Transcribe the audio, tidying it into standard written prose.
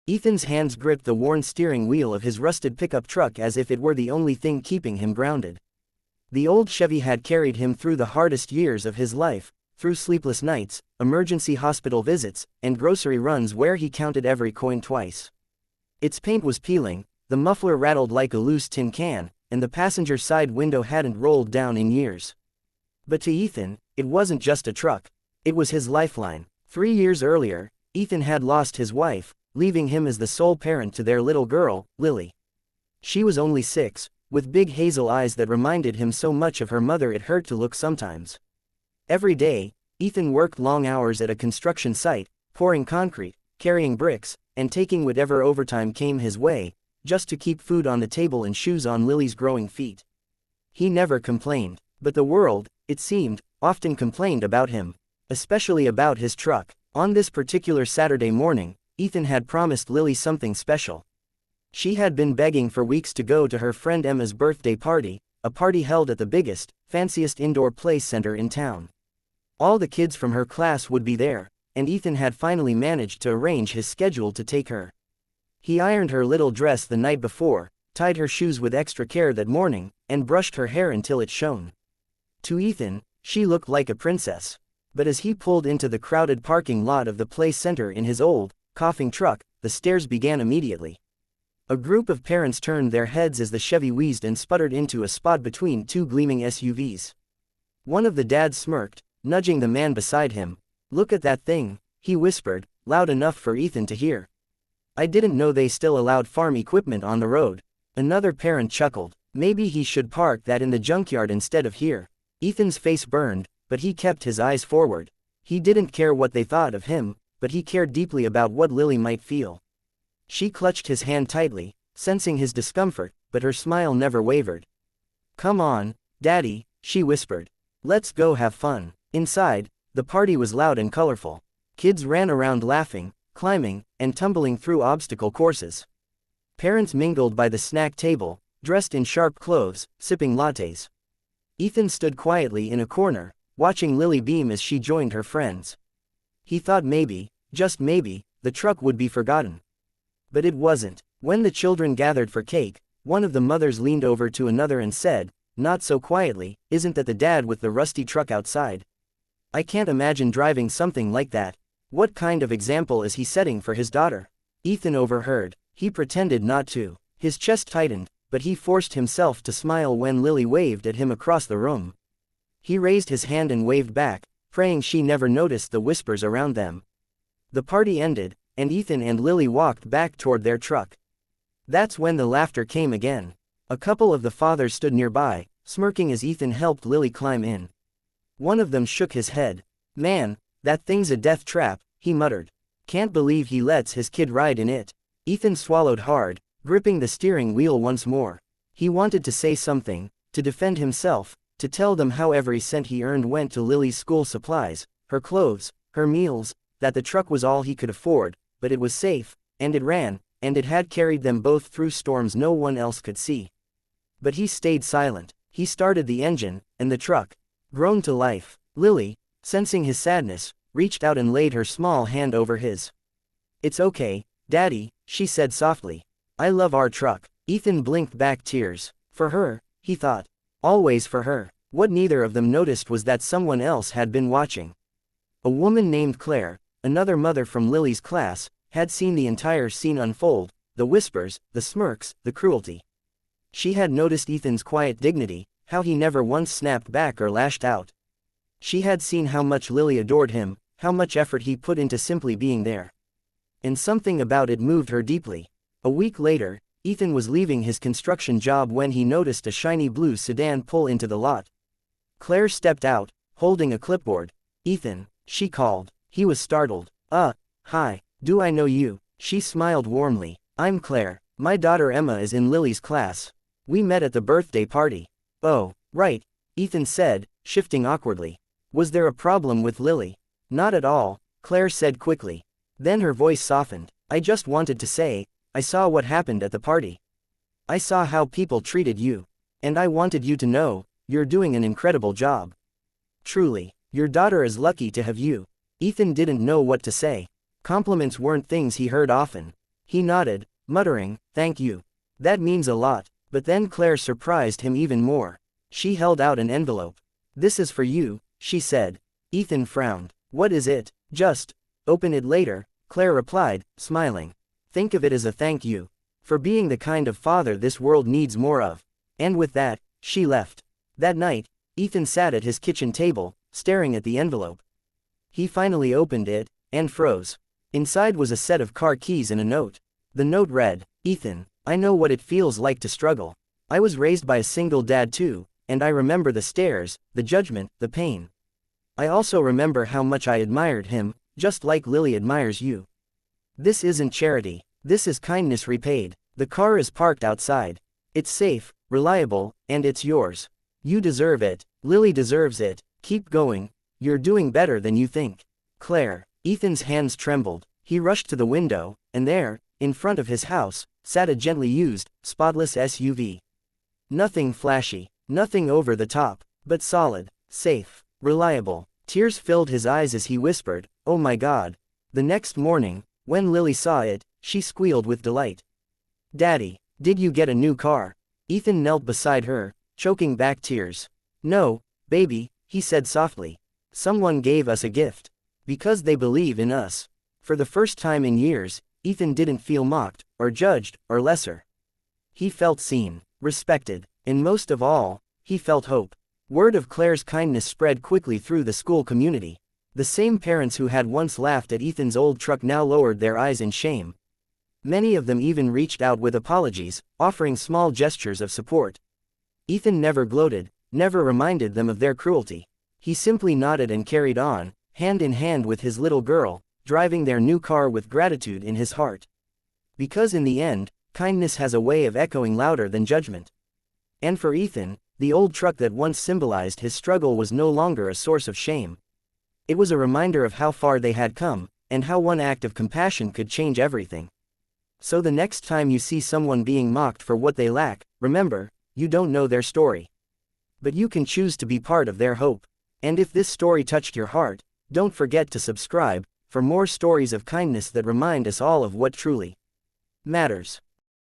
Ethan's hands gripped the worn steering wheel of his rusted pickup truck as if it were the only thing keeping him grounded. The old Chevy had carried him through the hardest years of his life, through sleepless nights, emergency hospital visits, and grocery runs where he counted every coin twice. Its paint was peeling, the muffler rattled like a loose tin can, and the passenger side window hadn't rolled down in years. But to Ethan, it wasn't just a truck. It was his lifeline. 3 years earlier, Ethan had lost his wife, leaving him as the sole parent to their little girl, Lily. She was only 6, with big hazel eyes that reminded him so much of her mother it hurt to look sometimes. Every day, Ethan worked long hours at a construction site, pouring concrete, carrying bricks, and taking whatever overtime came his way, just to keep food on the table and shoes on Lily's growing feet. He never complained, but the world, it seemed, often complained about him, especially about his truck. On this particular Saturday morning, Ethan had promised Lily something special. She had been begging for weeks to go to her friend Emma's birthday party, a party held at the biggest, fanciest indoor play center in town. All the kids from her class would be there, and Ethan had finally managed to arrange his schedule to take her. He ironed her little dress the night before, tied her shoes with extra care that morning, and brushed her hair until it shone. To Ethan, she looked like a princess. But as he pulled into the crowded parking lot of the play center in his old, coughing truck, the stares began immediately. A group of parents turned their heads as the Chevy wheezed and sputtered into a spot between 2 gleaming SUVs. One of the dads smirked, nudging the man beside him. "Look at that thing," he whispered, loud enough for Ethan to hear. "I didn't know they still allowed farm equipment on the road." Another parent chuckled. "Maybe he should park that in the junkyard instead of here." Ethan's face burned, but he kept his eyes forward. He didn't care what they thought of him, but he cared deeply about what Lily might feel. She clutched his hand tightly, sensing his discomfort, but her smile never wavered. "Come on, Daddy," she whispered. "Let's go have fun." Inside, the party was loud and colorful. Kids ran around laughing, climbing, and tumbling through obstacle courses. Parents mingled by the snack table, dressed in sharp clothes, sipping lattes. Ethan stood quietly in a corner, watching Lily beam as she joined her friends. He thought maybe, just maybe, the truck would be forgotten. But it wasn't. When the children gathered for cake, one of the mothers leaned over to another and said, not so quietly, "Isn't that the dad with the rusty truck outside? I can't imagine driving something like that. What kind of example is he setting for his daughter?" Ethan overheard. He pretended not to. His chest tightened, but he forced himself to smile when Lily waved at him across the room. He raised his hand and waved back, praying she never noticed the whispers around them. The party ended, and Ethan and Lily walked back toward their truck. That's when the laughter came again. A couple of the fathers stood nearby, smirking as Ethan helped Lily climb in. One of them shook his head. "Man, that thing's a death trap," he muttered. "Can't believe he lets his kid ride in it." Ethan swallowed hard, gripping the steering wheel once more. He wanted to say something, to defend himself, to tell them how every cent he earned went to Lily's school supplies, her clothes, her meals, that the truck was all he could afford, but it was safe, and it ran, and it had carried them both through storms no one else could see. But he stayed silent. He started the engine, and the truck groaned to life. Lily, sensing his sadness, reached out and laid her small hand over his. "It's okay, Daddy," she said softly. "I love our truck." Ethan blinked back tears. For her, he thought. Always for her. What neither of them noticed was that someone else had been watching. A woman named Claire, another mother from Lily's class, had seen the entire scene unfold, the whispers, the smirks, the cruelty. She had noticed Ethan's quiet dignity, how he never once snapped back or lashed out. She had seen how much Lily adored him, how much effort he put into simply being there. And something about it moved her deeply. A week later, Ethan was leaving his construction job when he noticed a shiny blue sedan pull into the lot. Claire stepped out, holding a clipboard. "Ethan," she called. He was startled. Hi, do I know you?" She smiled warmly. "I'm Claire. My daughter Emma is in Lily's class. We met at the birthday party." "Oh, right," Ethan said, shifting awkwardly. "Was there a problem with Lily?" "Not at all," Claire said quickly. Then her voice softened. "I just wanted to say, I saw what happened at the party. I saw how people treated you. And I wanted you to know, you're doing an incredible job. Truly, your daughter is lucky to have you." Ethan didn't know what to say. Compliments weren't things he heard often. He nodded, muttering, "Thank you. That means a lot." But then Claire surprised him even more. She held out an envelope. "This is for you," she said. Ethan frowned. "What is it?" "Just open it later," Claire replied, smiling. "Think of it as a thank you for being the kind of father this world needs more of." And with that, she left. That night, Ethan sat at his kitchen table, staring at the envelope. He finally opened it, and froze. Inside was a set of car keys and a note. The note read, "Ethan, I know what it feels like to struggle. I was raised by a single dad too, and I remember the stares, the judgment, the pain. I also remember how much I admired him, just like Lily admires you. This isn't charity. This is kindness repaid. The car is parked outside. It's safe, reliable, and it's yours. You deserve it. Lily deserves it. Keep going. You're doing better than you think. Claire." Ethan's hands trembled. He rushed to the window, and there, in front of his house, sat a gently used, spotless SUV. Nothing flashy, nothing over the top, but solid, safe, reliable. Tears filled his eyes as he whispered, "Oh my God." The next morning, when Lily saw it, she squealed with delight. "Daddy, did you get a new car?" Ethan knelt beside her, choking back tears. "No, baby," he said softly. "Someone gave us a gift. Because they believe in us." For the first time in years, Ethan didn't feel mocked, or judged, or lesser. He felt seen, respected, and most of all, he felt hope. Word of Claire's kindness spread quickly through the school community. The same parents who had once laughed at Ethan's old truck now lowered their eyes in shame. Many of them even reached out with apologies, offering small gestures of support. Ethan never gloated, never reminded them of their cruelty. He simply nodded and carried on, hand in hand with his little girl, driving their new car with gratitude in his heart. Because in the end, kindness has a way of echoing louder than judgment. And for Ethan, the old truck that once symbolized his struggle was no longer a source of shame. It was a reminder of how far they had come, and how one act of compassion could change everything. So the next time you see someone being mocked for what they lack, remember, you don't know their story. But you can choose to be part of their hope. And if this story touched your heart, don't forget to subscribe, for more stories of kindness that remind us all of what truly matters.